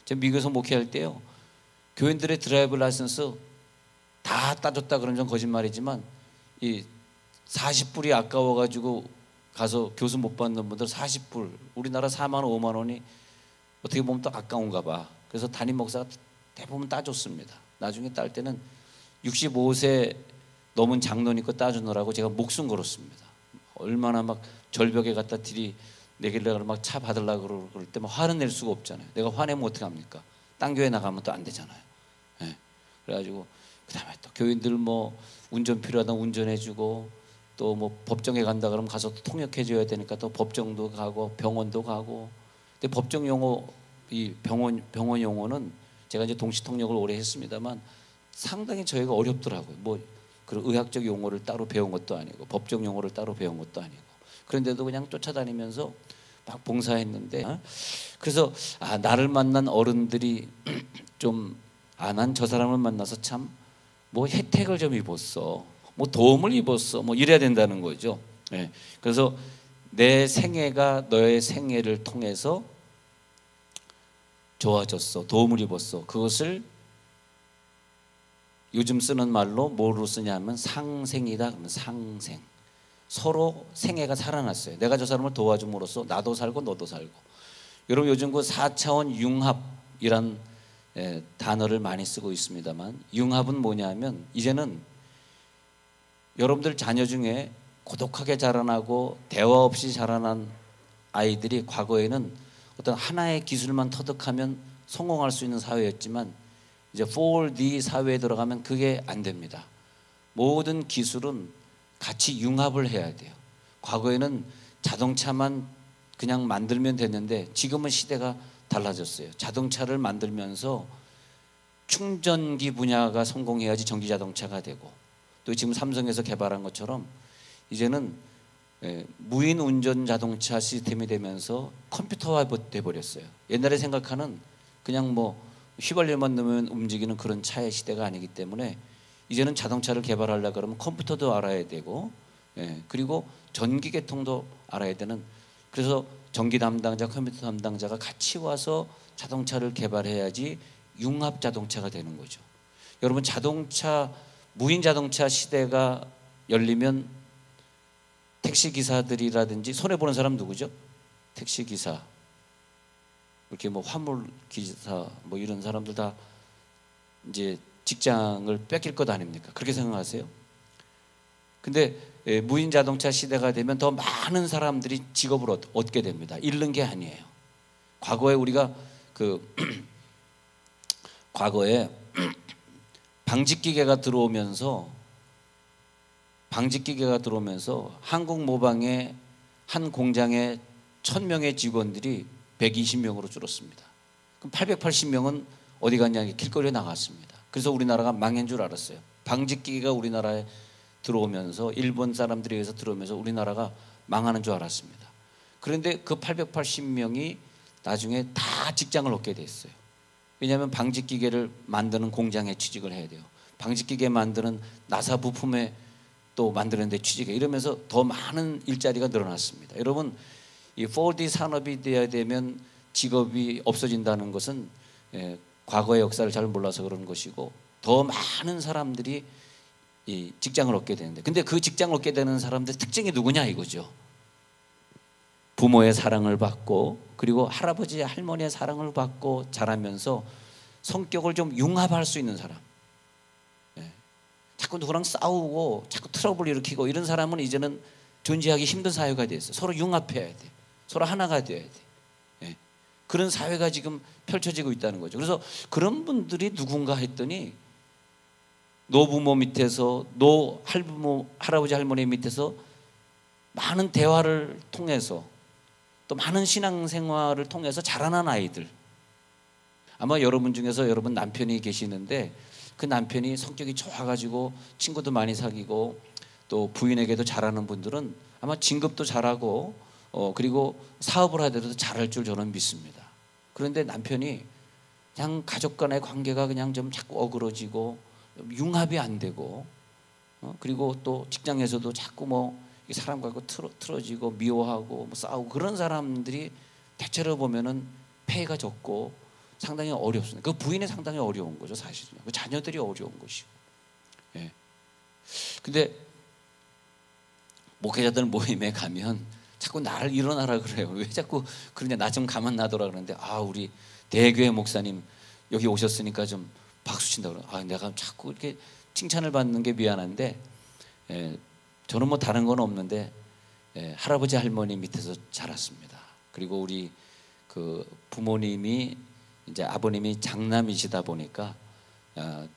제가 미국에서 목회할 때요, 교인들의 드라이브 라이선스 다 따줬다 그러면 좀 거짓말이지만 이 40불이 아까워가지고 가서 교수 못 받는 분들 40불, 우리나라 4만 원, 5만 원이 어떻게 보면 또 아까운가 봐. 그래서 담임 목사가 대부분 따줬습니다. 나중에 딸 때는 65세 넘은 장로님 거 따주느라고 제가 목숨 걸었습니다. 얼마나 막 절벽에 갖다 내길래 막 차 받으려고 그럴 때 막 화는 낼 수가 없잖아요. 내가 화내면 어떻게 합니까? 딴 교회 나가면 또 안 되잖아요. 네. 그래가지고 그다음에 또 교인들 뭐 운전 필요하다면 운전해주고, 또 뭐 법정에 간다 그러면 가서 또 통역해줘야 되니까 또 법정도 가고 병원도 가고. 근데 법정 용어, 이 병원 용어는 제가 이제 동시 통역을 오래 했습니다만 상당히 저희가 어렵더라고요. 뭐 그런 의학적 용어를 따로 배운 것도 아니고 법정 용어를 따로 배운 것도 아니고, 그런데도 그냥 쫓아다니면서 막 봉사했는데, 그래서 나를 만난 어른들이 좀 난 저 사람을 만나서 참 뭐 혜택을 좀 입었어, 뭐 도움을 입었어, 뭐 이래야 된다는 거죠. 네. 그래서 내 생애가 너의 생애를 통해서 좋아졌어, 도움을 입었어. 그것을 요즘 쓰는 말로 뭐로 쓰냐면 상생이다. 그러면 상생. 서로 생애가 살아났어요. 내가 저 사람을 도와줌으로써 나도 살고 너도 살고. 여러분 요즘 그 4차원 융합이란 단어를 많이 쓰고 있습니다만, 융합은 뭐냐면 이제는 여러분들 자녀 중에 고독하게 자라나고 대화 없이 자라난 아이들이 과거에는 어떤 하나의 기술만 터득하면 성공할 수 있는 사회였지만 이제 4D 사회에 들어가면 그게 안 됩니다. 모든 기술은 같이 융합을 해야 돼요. 과거에는 자동차만 그냥 만들면 됐는데 지금은 시대가 달라졌어요. 자동차를 만들면서 충전기 분야가 성공해야지 전기자동차가 되고, 또 지금 삼성에서 개발한 것처럼 이제는 무인 운전 자동차 시스템이 되면서 컴퓨터화 돼버렸어요. 옛날에 생각하는 그냥 뭐 휘발유만 넣으면 움직이는 그런 차의 시대가 아니기 때문에 이제는 자동차를 개발하려고 그러면 컴퓨터도 알아야 되고, 그리고 전기 계통도 알아야 되는, 그래서 전기 담당자, 컴퓨터 담당자가 같이 와서 자동차를 개발해야지 융합 자동차가 되는 거죠. 여러분 무인 자동차 시대가 열리면 택시 기사들이라든지, 손해보는 사람 누구죠? 택시 기사, 이렇게 뭐 화물 기사 뭐 이런 사람들 다 이제 직장을 뺏길 것 아닙니까? 그렇게 생각하세요? 근데 무인 자동차 시대가 되면 더 많은 사람들이 직업을 얻게 됩니다. 잃는 게 아니에요. 과거에 우리가 과거에 방직기계가 들어오면서 한국 모방의 한 공장에 1000명의 직원들이 120명으로 줄었습니다. 그럼 880명은 어디 갔냐? 길거리에 나갔습니다. 그래서 우리나라가 망한 줄 알았어요. 방직기계가 우리나라에 들어오면서, 일본 사람들에 의해서 들어오면서 우리나라가 망하는 줄 알았습니다. 그런데 그 880명이 나중에 다 직장을 얻게 됐어요. 왜냐하면 방직기계를 만드는 공장에 취직을 해야 돼요. 방직기계 만드는 나사 부품에 또 만드는 데 취직해. 이러면서 더 많은 일자리가 늘어났습니다. 여러분, 이 4D 산업이 돼야 되면 직업이 없어진다는 것은 과거의 역사를 잘 몰라서 그런 것이고, 더 많은 사람들이 이 직장을 얻게 되는데, 근데 그 직장을 얻게 되는 사람들의 특징이 누구냐 이거죠. 부모의 사랑을 받고, 그리고 할아버지 할머니의 사랑을 받고 자라면서 성격을 좀 융합할 수 있는 사람. 자꾸 누구랑 싸우고 자꾸 트러블 일으키고 이런 사람은 이제는 존재하기 힘든 사회가 됐어요. 서로 융합해야 돼. 서로 하나가 돼야 돼. 그런 사회가 지금 펼쳐지고 있다는 거죠. 그래서 그런 분들이 누군가 했더니 노부모 밑에서, 할부모, 할아버지 할머니 밑에서 많은 대화를 통해서, 또 많은 신앙생활을 통해서 자라난 아이들. 아마 여러분 중에서 여러분 남편이 계시는데 그 남편이 성격이 좋아가지고 친구도 많이 사귀고 또 부인에게도 잘하는 분들은 아마 진급도 잘하고 그리고 사업을 하더라도 잘할 줄 저는 믿습니다. 그런데 남편이 그냥 가족 간의 관계가 그냥 좀 자꾸 어그러지고 융합이 안 되고, 그리고 또 직장에서도 자꾸 뭐 사람과 틀어지고 미워하고 뭐 싸우고, 그런 사람들이 대체로 보면은 폐해가 적고 상당히 어렵습니다. 그 부인이 상당히 어려운 거죠, 사실은요. 그 자녀들이 어려운 것이고. 예. 근데 목회자들 모임에 가면 자꾸 나를 일어나라 그래요. 왜 자꾸 그러냐, 나 좀 가만 놔둬라 그러는데, 우리 대교회 목사님 여기 오셨으니까 좀 박수 친다 그러고, 내가 자꾸 이렇게 칭찬을 받는 게 미안한데, 저는 뭐 다른 건 없는데, 할아버지 할머니 밑에서 자랐습니다. 그리고 우리 그 부모님이 이제 아버님이 장남이시다 보니까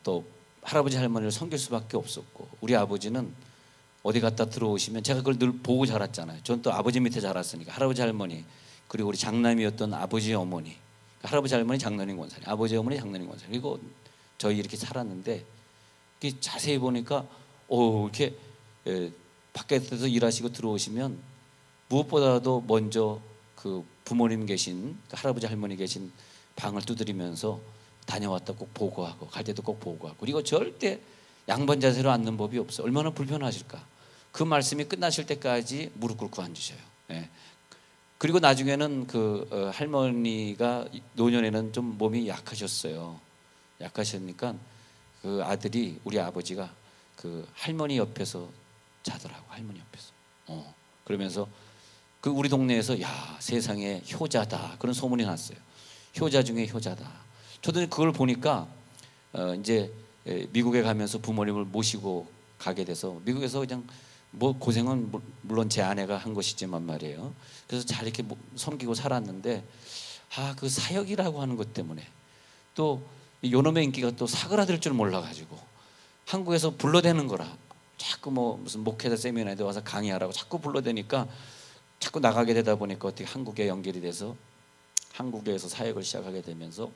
또 할아버지 할머니를 섬길 수밖에 없었고, 우리 아버지는 어디 갔다 들어오시면 제가 그걸 늘 보고 자랐잖아요. 저는 또 아버지 밑에 자랐으니까 할아버지 할머니, 그리고 우리 장남이었던 아버지 어머니, 할아버지 할머니 장로님 권사님, 아버지 어머니 장로님 권사님, 그리고 저희 이렇게 살았는데, 이렇게 자세히 보니까 이렇게 밖에서 일하시고 들어오시면 무엇보다도 먼저 그 부모님 계신, 그 할아버지 할머니 계신 방을 두드리면서 다녀왔다 꼭 보고하고, 갈 때도 꼭 보고하고, 그리고 절대 양반 자세로 앉는 법이 없어. 얼마나 불편하실까. 그 말씀이 끝나실 때까지 무릎 꿇고 앉으셔요. 그리고 나중에는 그 할머니가 노년에는 좀 몸이 약하셨어요. 약하시니까 그 아들이, 우리 아버지가 그 할머니 옆에서 자더라고. 할머니 옆에서. 그러면서 그 우리 동네에서 야, 세상에 효자다, 그런 소문이 났어요. 효자 중에 효자다. 저도 그걸 보니까 이제 미국에 가면서 부모님을 모시고 가게 돼서, 미국에서 그냥 뭐 고생은 물론 제 아내가 한 것이지만 말이에요. 그래서 잘 이렇게 섬기고 살았는데, 그 사역이라고 하는 것 때문에 또 요놈의 인기가 또 사그라들 줄 몰라가지고 한국에서 불러대는 거라, 자꾸 뭐 무슨 목회자 세미나에 와서 강의하라고 자꾸 불러대니까 자꾸 나가게 되다 보니까 어떻게 한국에 연결이 돼서 한국에서 사역을 시작하게 되면서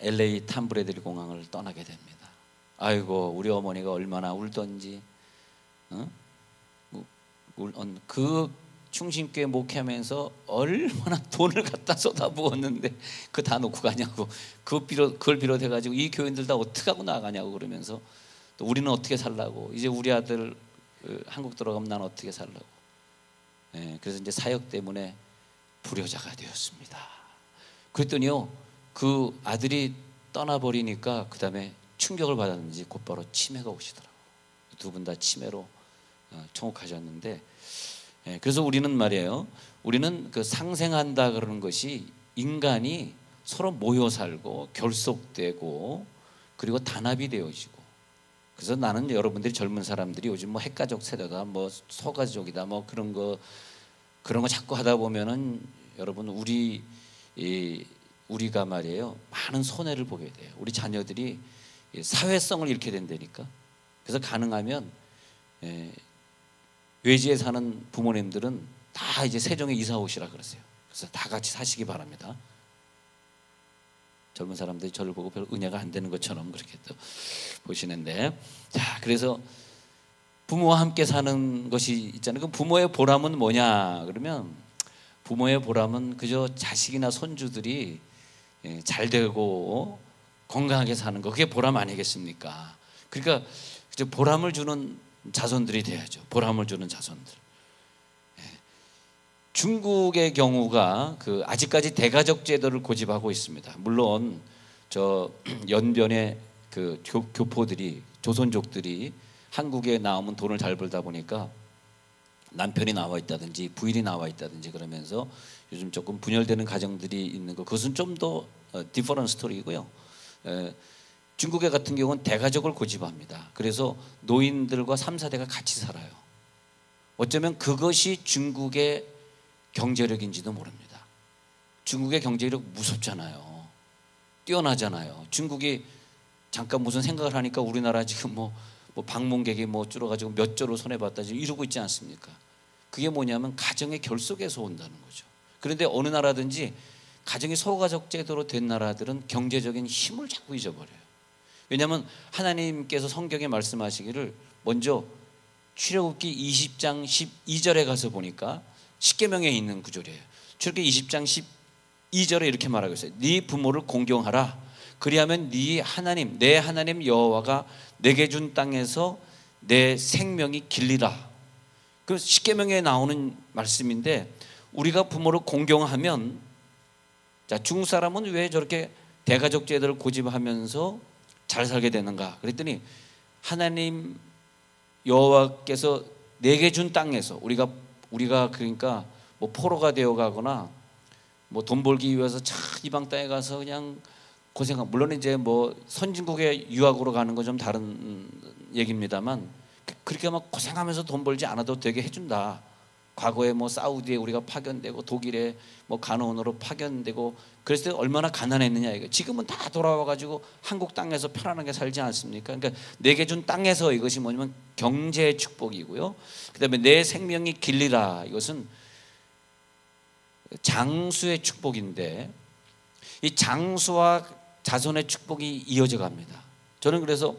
LA 탐브레드리 공항을 떠나게 됩니다. 아이고, 우리 어머니가 얼마나 울던지, 그 충신교회 목회하면서 얼마나 돈을 갖다 쏟아부었는데 그 다 놓고 가냐고, 그걸 비롯해가지고 이 교인들 다 어떻게 하고 나가냐고 그러면서, 또 우리는 어떻게 살라고, 이제 우리 아들 한국 들어가면 난 어떻게 살라고. 그래서 이제 사역 때문에 불효자가 되었습니다. 그랬더니요, 그 아들이 떠나버리니까 그 다음에 충격을 받았는지 곧바로 치매가 오시더라고요. 두 분 다 치매로 청혹하셨는데, 그래서 우리는 말이에요, 우리는 그 상생한다 그러는 것이 인간이 서로 모여 살고 결속되고 그리고 단합이 되어지고, 그래서 나는 여러분들이 젊은 사람들이 요즘 뭐 핵가족 세대다, 뭐 소가족이다, 뭐 그런 거 자꾸 하다 보면은 여러분, 우리가 말이에요, 많은 손해를 보게 돼요. 우리 자녀들이 사회성을 잃게 된다니까. 그래서 가능하면 외지에 사는 부모님들은 다 이제 세종에 이사 오시라 그러세요. 그래서 다 같이 사시기 바랍니다. 젊은 사람들이 저를 보고 별 은혜가 안 되는 것처럼 그렇게 또 보시는데, 자, 그래서 부모와 함께 사는 것이 있잖아요. 그럼 부모의 보람은 뭐냐 그러면, 부모의 보람은 그저 자식이나 손주들이 잘 되고 건강하게 사는 거, 그게 보람 아니겠습니까? 그러니까 보람을 주는 자손들이 돼야죠. 보람을 주는 자손들. 중국의 경우가 아직까지 대가족 제도를 고집하고 있습니다. 물론 저 연변의 그 교포들이, 조선족들이 한국에 나오면 돈을 잘 벌다 보니까 남편이 나와 있다든지 부인이 나와 있다든지 그러면서 요즘 조금 분열되는 가정들이 있는 거, 그것은 좀 더 디퍼런트 스토리고요. 중국의 같은 경우는 대가족을 고집합니다. 그래서 노인들과 3, 4대가 같이 살아요. 어쩌면 그것이 중국의 경제력인지도 모릅니다. 중국의 경제력 무섭잖아요. 뛰어나잖아요. 중국이 잠깐 무슨 생각을 하니까 우리나라 지금 뭐 방문객이 줄어가지고 몇 조로 손해봤다 지금 이러고 있지 않습니까? 그게 뭐냐면 가정의 결속에서 온다는 거죠. 그런데 어느 나라든지 가정이 소가족 제도로 된 나라들은 경제적인 힘을 자꾸 잊어버려요. 왜냐하면 하나님께서 성경에 말씀하시기를, 먼저 출애굽기 20장 12절에 가서 보니까 십계명에 있는 구절이에요. 출애굽기 20장 12절에 이렇게 말하고 있어요. 네 부모를 공경하라. 그리하면 네 하나님, 내 하나님 여호와가 내게 준 땅에서 내 생명이 길리라. 그 십계명에 나오는 말씀인데, 우리가 부모를 공경하면 자, 중국 사람은 왜 저렇게 대가족 제도를 고집하면서 잘 살게 되는가? 그랬더니 하나님 여호와께서 내게 준 땅에서 우리가 그러니까 뭐 포로가 되어 가거나 뭐 돈 벌기 위해서 참 이방 땅에 가서 그냥 고생하고, 물론 이제 뭐 선진국에 유학으로 가는 건 좀 다른 얘기입니다만, 그렇게 막 고생하면서 돈 벌지 않아도 되게 해준다. 과거에 뭐 사우디에 우리가 파견되고 독일에 뭐 간호원으로 파견되고 그랬을 때 얼마나 가난했느냐 이거. 지금은 다 돌아와 가지고 한국 땅에서 편안하게 살지 않습니까? 그러니까 내게 준 땅에서, 이것이 뭐냐면 경제의 축복이고요. 그다음에 내 생명이 길리라, 이것은 장수의 축복인데, 이 장수와 자손의 축복이 이어져 갑니다. 저는 그래서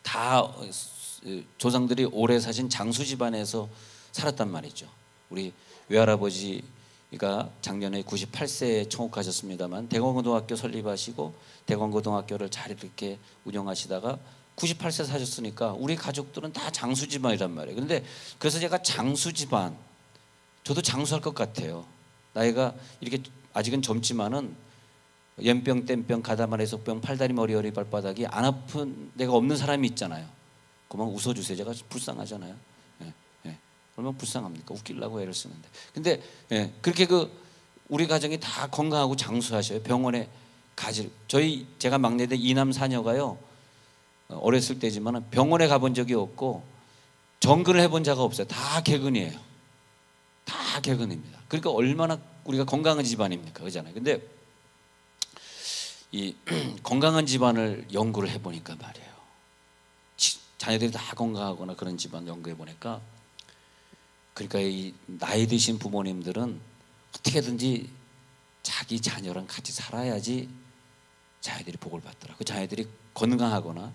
다 조상들이 오래 사신 장수 집안에서 살았단 말이죠. 우리 외할아버지가 작년에 98세에 청옥하셨습니다만 대광고등학교 설립하시고 대광고등학교를 잘 이렇게 운영하시다가 98세 사셨으니까 우리 가족들은 다 장수 집안이란 말이에요. 그런데 그래서 제가 장수 집안, 저도 장수할 것 같아요. 나이가 이렇게 아직은 젊지만은 연병, 땜병, 가다마리, 속병, 팔다리, 머리, 허리, 발바닥이 안 아픈 데가 없는 사람이 있잖아요. 그만 웃어주세요. 제가 불쌍하잖아요. 예, 예. 얼마나 불쌍합니까? 웃기려고 애를 쓰는데. 근데 예, 그렇게 우리 가정이 다 건강하고 장수하셔요. 병원에 제가 막내인데 이남 사녀가요, 어렸을 때지만 병원에 가본 적이 없고 정근을 해본 자가 없어요. 다 개근이에요. 다 개근입니다. 그러니까 얼마나 우리가 건강한 집안입니까? 그렇잖아요. 근데 이 건강한 집안을 연구를 해보니까 말이에요, 자녀들이 다 건강하거나 그런 집안 연구해 보니까, 그러니까 이 나이 드신 부모님들은 어떻게든지 자기 자녀랑 같이 살아야지 자녀들이 복을 받더라. 그 자녀들이 건강하거나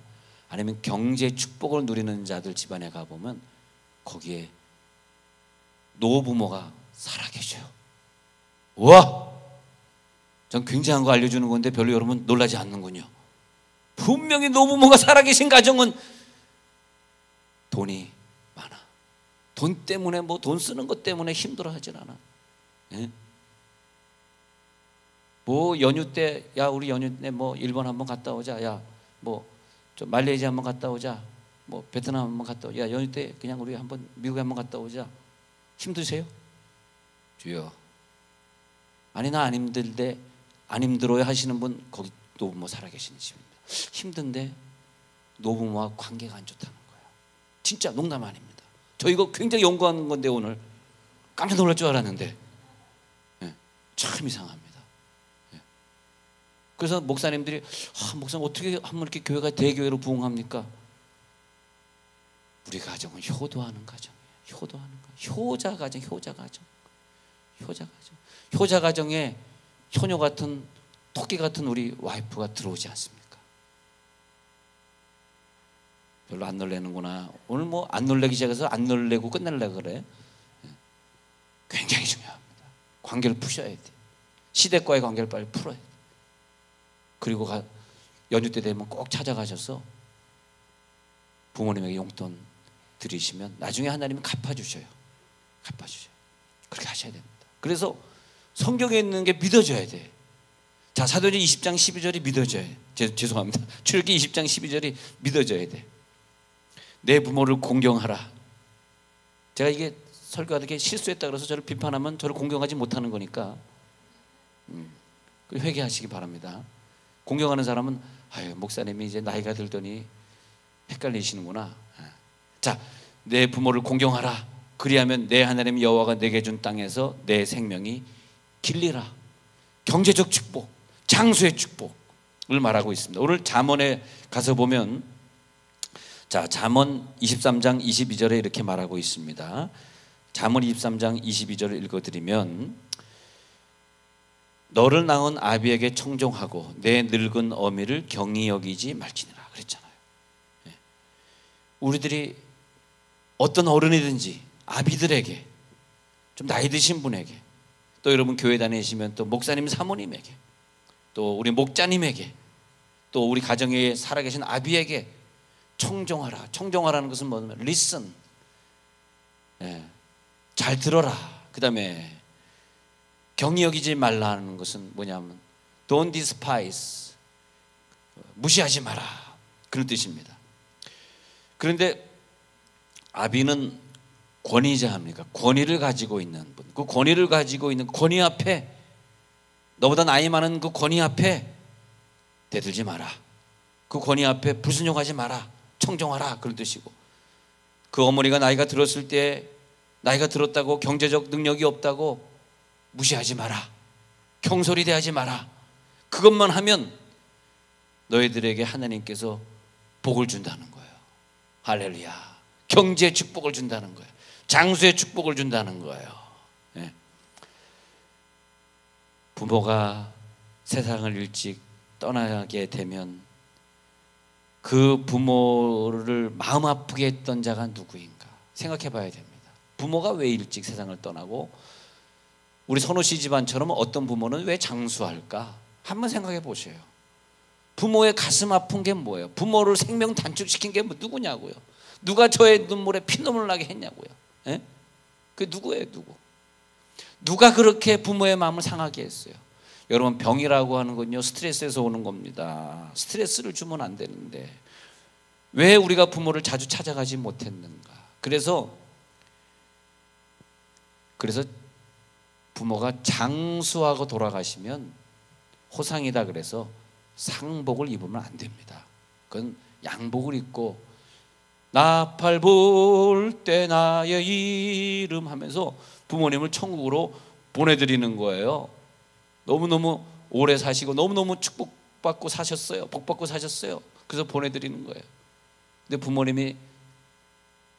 아니면 경제 축복을 누리는 자들 집안에 가보면 거기에 노부모가 살아계셔요. 와! 전 굉장한 거 알려주는 건데 별로 여러분 놀라지 않는군요. 분명히 노부모가 살아계신 가정은 돈이 많아. 돈 때문에 뭐 돈 쓰는 것 때문에 힘들어하진 않아. 예? 뭐 연휴 때, 야 우리 연휴 때 뭐 일본 한번 갔다 오자. 야 뭐 좀 말레이시아 한번 갔다 오자. 뭐 베트남 한번 갔다 오자. 야 연휴 때 그냥 우리 한번 미국에 한번 갔다 오자. 힘드세요? 주여. 아니 나 안 힘들대, 안 힘들어요 하시는 분, 거기 노부모 살아계시는 집입니다. 힘든데 노부모와 관계가 안 좋다는 거예요. 진짜 농담 아닙니다. 저 이거 굉장히 연구하는 건데 오늘 깜짝 놀랄 줄 알았는데, 예, 참 이상합니다. 예. 그래서 목사님들이 목사님 어떻게 한번 이렇게 교회가 대교회로 부흥합니까? 우리 가정은 효도하는 가정이에요. 효도하는 가정, 효자 가정, 효자 가정, 효자 가정. 효자 가정에 효녀 같은, 토끼 같은 우리 와이프가 들어오지 않습니까? 별로 안 놀래는구나. 오늘 뭐 안 놀래기 시작해서 안 놀래고 끝낼려고 그래. 굉장히 중요합니다. 관계를 푸셔야 돼. 시댁과의 관계를 빨리 풀어야 돼. 그리고 연휴 때 되면 꼭 찾아가셔서 부모님에게 용돈 드리시면 나중에 하나님이 갚아주셔요. 갚아주셔요. 그렇게 하셔야 됩니다. 그래서 성경에 있는 게 믿어져야 돼. 자, 사도행전 20장 12절이 믿어져야 돼. 죄송합니다. 출애굽기 20장 12절이 믿어져야 돼. 내 부모를 공경하라. 제가 이게 설교하다 게 실수했다 그래서 저를 비판하면 저를 공경하지 못하는 거니까 회개하시기 바랍니다. 공경하는 사람은 아유 목사님이 이제 나이가 들더니 헷갈리시는구나. 자, 내 부모를 공경하라. 그리하면 내 하나님 여호와가 내게 준 땅에서 내 생명이 길리라. 경제적 축복, 장수의 축복을 말하고 있습니다. 오늘 잠언에 가서 보면, 자, 잠언 23장 22절에 이렇게 말하고 있습니다. 잠언 23장 22절을 읽어드리면, 너를 낳은 아비에게 청종하고 내 늙은 어미를 경히 여기지 말지니라 그랬잖아요. 우리들이 어떤 어른이든지 아비들에게, 좀 나이 드신 분에게, 또 여러분 교회 다니시면 또 목사님 사모님에게, 또 우리 목자님에게, 또 우리 가정에 살아계신 아비에게 청종하라. 청종하라는 것은 뭐냐면 listen, 잘 들어라. 그 다음에 경히 여기지 말라는 것은 뭐냐면 don't despise, 무시하지 마라, 그런 뜻입니다. 그런데 아비는 권위자입니까? 권위를 가지고 있는 분, 그 권위를 가지고 있는 권위 앞에, 너보다 나이 많은 그 권위 앞에 대들지 마라, 그 권위 앞에 불순종하지 마라, 청종하라, 그런 뜻이고, 그 어머니가 나이가 들었을 때 나이가 들었다고 경제적 능력이 없다고 무시하지 마라, 경솔히 대하지 마라. 그것만 하면 너희들에게 하나님께서 복을 준다는 거예요. 할렐루야. 경제의 축복을 준다는 거예요. 장수의 축복을 준다는 거예요. 네. 부모가 세상을 일찍 떠나게 되면 그 부모를 마음 아프게 했던 자가 누구인가 생각해 봐야 됩니다. 부모가 왜 일찍 세상을 떠나고, 우리 선호 씨 집안처럼 어떤 부모는 왜 장수할까? 한번 생각해 보세요. 부모의 가슴 아픈 게 뭐예요? 부모를 생명 단축시킨 게 누구냐고요? 누가 저의 눈물에 피눈물 나게 했냐고요? 예? 그 누구예요? 누가 그렇게 부모의 마음을 상하게 했어요? 여러분, 병이라고 하는 건요, 스트레스에서 오는 겁니다. 스트레스를 주면 안 되는데 왜 우리가 부모를 자주 찾아가지 못했는가? 그래서 부모가 장수하고 돌아가시면 호상이다 그래서 상복을 입으면 안 됩니다. 그건 양복을 입고 나팔 불 때 나의 이름 하면서 부모님을 천국으로 보내드리는 거예요. 너무너무 오래 사시고 너무너무 축복받고 사셨어요. 복받고 사셨어요. 그래서 보내드리는 거예요. 근데 부모님이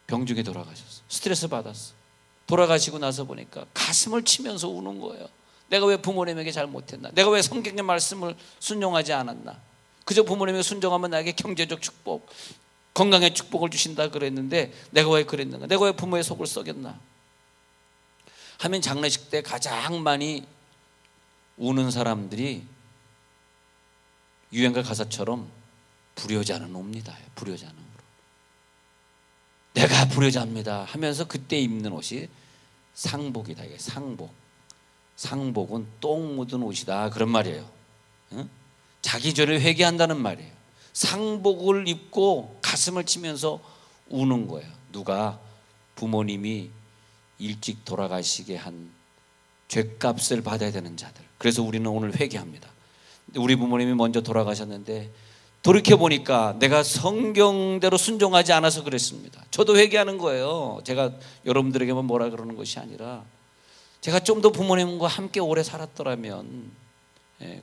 병중에 돌아가셨어. 스트레스 받았어. 돌아가시고 나서 보니까 가슴을 치면서 우는 거예요. 내가 왜 부모님에게 잘못했나? 내가 왜 성경의 말씀을 순종하지 않았나? 그저 부모님이 순종하면 나에게 경제적 축복, 건강의 축복을 주신다 그랬는데 내가 왜 그랬는가? 내가 왜 부모의 속을 썩였나? 하면 장례식 때 가장 많이 우는 사람들이 유행가 가사처럼 불효자는 옵니다. 불효자는. 내가 불효자입니다 하면서 그때 입는 옷이 상복이다. 이게 상복. 상복은 똥 묻은 옷이다, 그런 말이에요. 응? 자기 죄를 회개한다는 말이에요. 상복을 입고 가슴을 치면서 우는 거예요. 누가? 부모님이 일찍 돌아가시게 한 죄값을 받아야 되는 자들. 그래서 우리는 오늘 회개합니다. 우리 부모님이 먼저 돌아가셨는데 돌이켜보니까 내가 성경대로 순종하지 않아서 그랬습니다. 저도 회개하는 거예요. 제가 여러분들에게만 뭐라 그러는 것이 아니라 제가 좀 더 부모님과 함께 오래 살았더라면,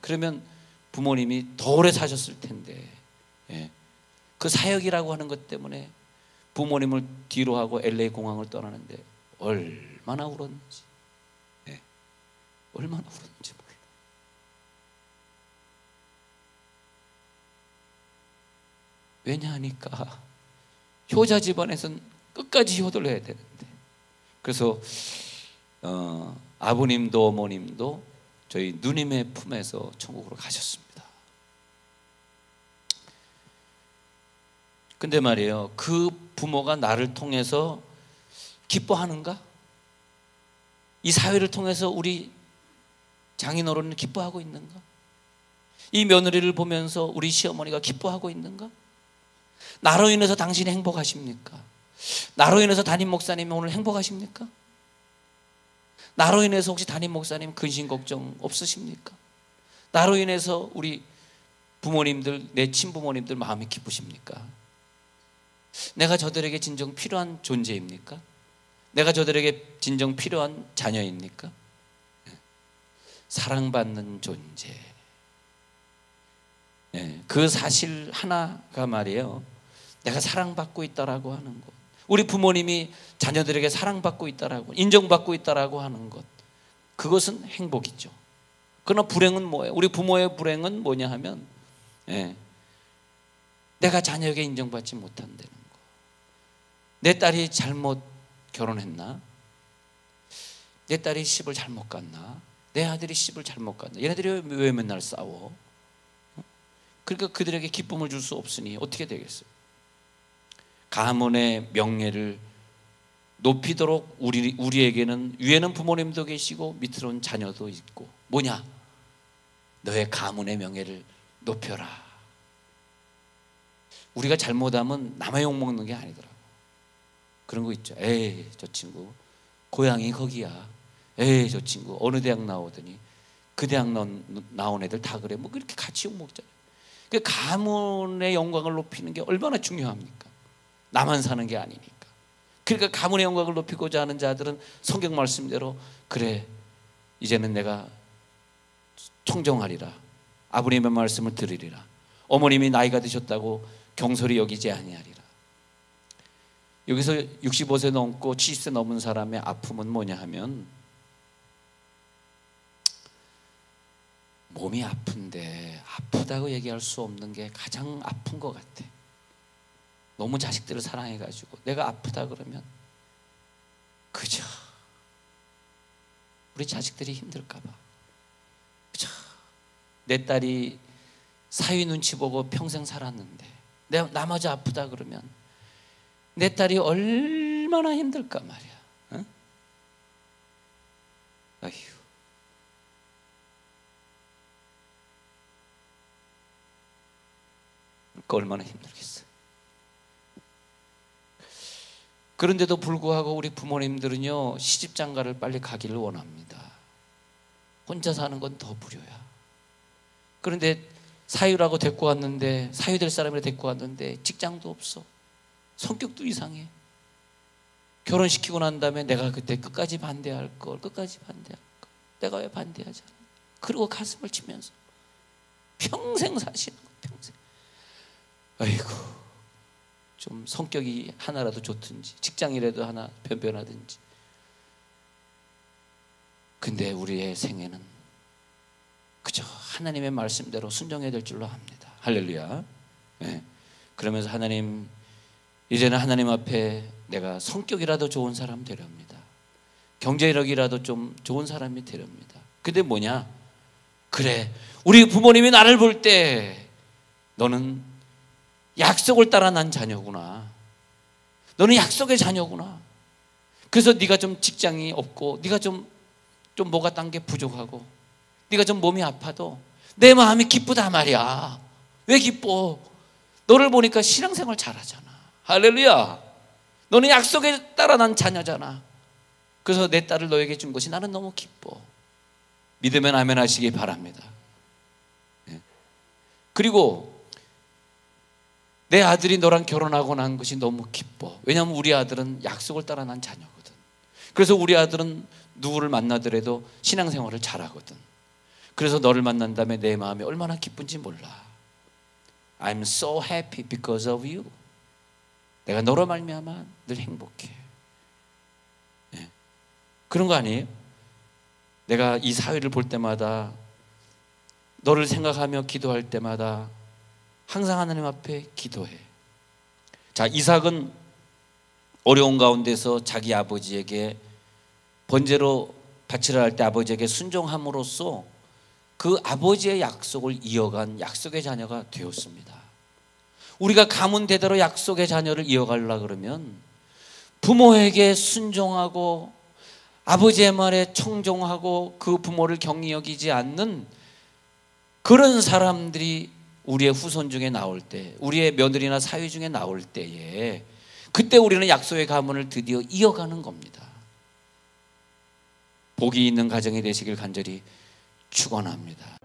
그러면 부모님이 더 오래 사셨을 텐데, 그 사역이라고 하는 것 때문에 부모님을 뒤로 하고 LA 공항을 떠나는데 얼마나 울었는지, 얼마나 울었는지 몰라. 왜냐하니까 효자 집안에서는 끝까지 효도를 해야 되는데, 그래서 아버님도 어머님도 저희 누님의 품에서 천국으로 가셨습니다. 근데 말이에요, 그 부모가 나를 통해서 기뻐하는가? 이 사회를 통해서 우리 장인어른은 기뻐하고 있는가? 이 며느리를 보면서 우리 시어머니가 기뻐하고 있는가? 나로 인해서 당신이 행복하십니까? 나로 인해서 담임 목사님이 오늘 행복하십니까? 나로 인해서 혹시 담임 목사님 근심 걱정 없으십니까? 나로 인해서 우리 부모님들, 내 친부모님들 마음이 기쁘십니까? 내가 저들에게 진정 필요한 존재입니까? 내가 저들에게 진정 필요한 자녀입니까? 사랑받는 존재. 그 사실 하나가 말이에요, 내가 사랑받고 있다라고 하는 것, 우리 부모님이 자녀들에게 사랑받고 있다라고, 인정받고 있다라고 하는 것, 그것은 행복이죠. 그러나 불행은 뭐예요? 우리 부모의 불행은 뭐냐 하면, 내가 자녀에게 인정받지 못한다는 거. 내 딸이 잘못 결혼했나? 내 딸이 시집을 잘못 갔나? 내 아들이 시집을 잘못 갔나? 얘네들이 왜 맨날 싸워? 그러니까 그들에게 기쁨을 줄 수 없으니 어떻게 되겠어요? 가문의 명예를 높이도록 우리에게는 위에는 부모님도 계시고 밑으로는 자녀도 있고, 뭐냐? 너의 가문의 명예를 높여라. 우리가 잘못하면 남의 욕 먹는 게 아니더라고. 그런 거 있죠. 에이, 저 친구 고향이 거기야. 에이, 저 친구 어느 대학 나오더니 그 대학 나온 애들 다 그래. 뭐 그렇게 같이 욕 먹잖아요. 그 가문의 영광을 높이는 게 얼마나 중요합니까? 나만 사는 게 아니니까. 그러니까 가문의 영광을 높이고자 하는 자들은 성경 말씀대로, 그래 이제는 내가 청정하리라, 아버님의 말씀을 들으리라, 어머님이 나이가 드셨다고 경솔히 여기지 아니하리라. 여기서 65세 넘고 70세 넘은 사람의 아픔은 뭐냐 하면, 몸이 아픈데 아프다고 얘기할 수 없는 게 가장 아픈 것 같아. 너무 자식들을 사랑해가지고 내가 아프다 그러면 그저 우리 자식들이 힘들까 봐, 그저 내 딸이 사위 눈치 보고 평생 살았는데 나마저 아프다 그러면 내 딸이 얼마나 힘들까 말이야. 응? 아휴. 그러니까 얼마나 힘들겠어. 그런데도 불구하고 우리 부모님들은요, 시집장가를 빨리 가기를 원합니다. 혼자 사는 건 더 무료야. 그런데 사유라고 데리고 왔는데, 사유 될 사람을 데리고 왔는데 직장도 없어. 성격도 이상해. 결혼시키고 난 다음에 내가 그때 끝까지 반대할 걸, 내가 왜 반대하잖아. 그리고 가슴을 치면서 평생 사시는 거, 평생. 아이고, 좀 성격이 하나라도 좋든지 직장이라도 하나 변변하든지. 근데 우리의 생애는 그저 하나님의 말씀대로 순종해야 될 줄로 압니다. 할렐루야. 네. 그러면서 하나님, 이제는 하나님 앞에 내가 성격이라도 좋은 사람 되렵니다. 경제력이라도 좀 좋은 사람이 되렵니다. 근데 뭐냐? 그래, 우리 부모님이 나를 볼 때 너는 약속을 따라 난 자녀구나. 너는 약속의 자녀구나. 그래서 네가 좀 직장이 없고, 네가 좀 뭐가 딴 게 부족하고, 네가 좀 몸이 아파도 내 마음이 기쁘다 말이야. 왜 기뻐? 너를 보니까 신앙생활 잘하잖아. 할렐루야. 너는 약속에 따라 난 자녀잖아. 그래서 내 딸을 너에게 준 것이 나는 너무 기뻐. 믿으면 아멘 하시기 바랍니다. 그리고 내 아들이 너랑 결혼하고 난 것이 너무 기뻐. 왜냐하면 우리 아들은 약속을 따라 난 자녀거든. 그래서 우리 아들은 누구를 만나더라도 신앙생활을 잘하거든. 그래서 너를 만난 다음에 내 마음이 얼마나 기쁜지 몰라. I'm so happy because of you. 내가 너로 말미암아 늘 행복해. 네. 그런 거 아니에요? 내가 이 사회를 볼 때마다, 너를 생각하며 기도할 때마다 항상 하나님 앞에 기도해. 자, 이삭은 어려운 가운데서 자기 아버지에게 번제로 바치려 할 때 아버지에게 순종함으로써 그 아버지의 약속을 이어간 약속의 자녀가 되었습니다. 우리가 가문 대대로 약속의 자녀를 이어가려고 그러면 부모에게 순종하고 아버지의 말에 청종하고 그 부모를 경히 여기지 않는 그런 사람들이 우리의 후손 중에 나올 때, 우리의 며느리나 사위 중에 나올 때에, 그때 우리는 약속의 가문을 드디어 이어가는 겁니다. 복이 있는 가정이 되시길 간절히 축원합니다.